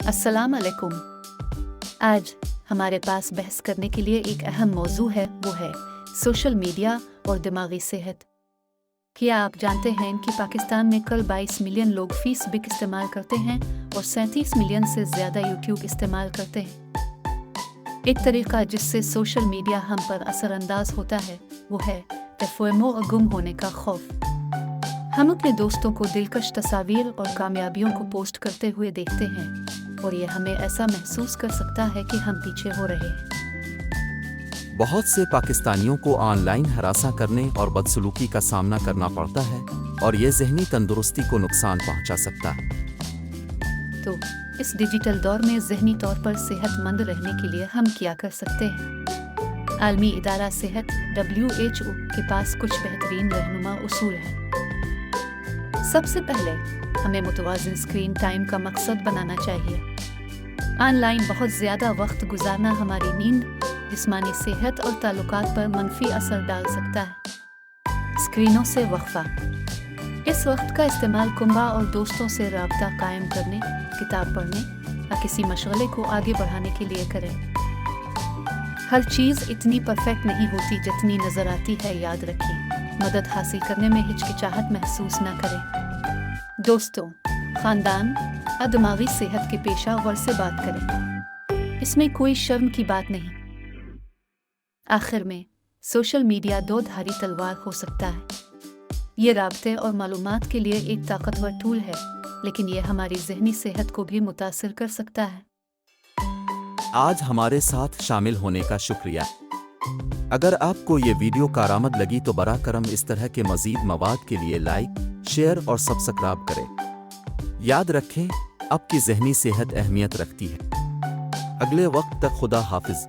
अस्सलाम अलैकुम। आज हमारे पास बहस करने के लिए एक अहम मौजू है, वो है सोशल मीडिया और दिमागी सेहत। क्या आप जानते हैं कि पाकिस्तान में कल 22 मिलियन लोग फेसबुक इस्तेमाल करते हैं और 37 मिलियन से ज़्यादा यूट्यूब इस्तेमाल करते हैं। एक तरीका जिससे सोशल मीडिया हम पर असरअंदाज होता है वो है तफहीमों और गुम होने का खौफ। हम अपने दोस्तों को दिलकश तस्वीर और कामयाबियों को पोस्ट करते हुए देखते हैं और ये हमें ऐसा महसूस कर सकता है कि हम पीछे हो रहे हैं। बहुत से पाकिस्तानियों को ऑनलाइन हरासा करने और बदसलूकी का सामना करना पड़ता है और ये ज़हनी तंदुरुस्ती को नुकसान पहुंचा सकता है। तो इस डिजिटल दौर में ज़हनी तौर पर सेहतमंद रहने के लिए हम क्या कर सकते हैं? आलमी इदारा सेहत WHO के पास कुछ बेहतरीन रहनुमा उसूल हैं। सबसे पहले हमें मुतवाज़िन स्क्रीन टाइम का मकसद बनाना चाहिए। ऑनलाइन बहुत ज़्यादा वक्त गुजारना हमारी नींद, जिस्मानी सेहत और ताल्लुकात पर मनफी असर डाल सकता है। स्क्रीनों से वक्फा। इस वक्त का इस्तेमाल कुंबा और दोस्तों से राब्ता कायम करने, किताब पढ़ने या किसी मशगले को आगे बढ़ाने के लिए करें। हर चीज़ इतनी परफेक्ट नहीं होती जितनी नज़र आती है, याद रखें। मदद हासिल करने में हिचकिचाहट महसूस न करें। दोस्तों, ख़ानदान और दिमागी सेहत के पेशेवर से बात करें, इसमें कोई शर्म की बात नहीं। आखिर में सोशल मीडिया दो धारी तलवार हो सकता है। ये राब्ते और मालूमात के लिए एक ताकतवर टूल है, लेकिन ये हमारी ज़हनी सेहत को भी मुतासिर कर सकता है। आज हमारे साथ शामिल होने का शुक्रिया। अगर आपको ये वीडियो कारआमद लगी तो बरा करम इस तरह के मज़ीद मवाद के लिए लाइक, शेयर और सब्सक्राइब करें। याद रखें, आपकी ज़हनी सेहत अहमियत रखती है। अगले वक्त तक खुदा हाफिज।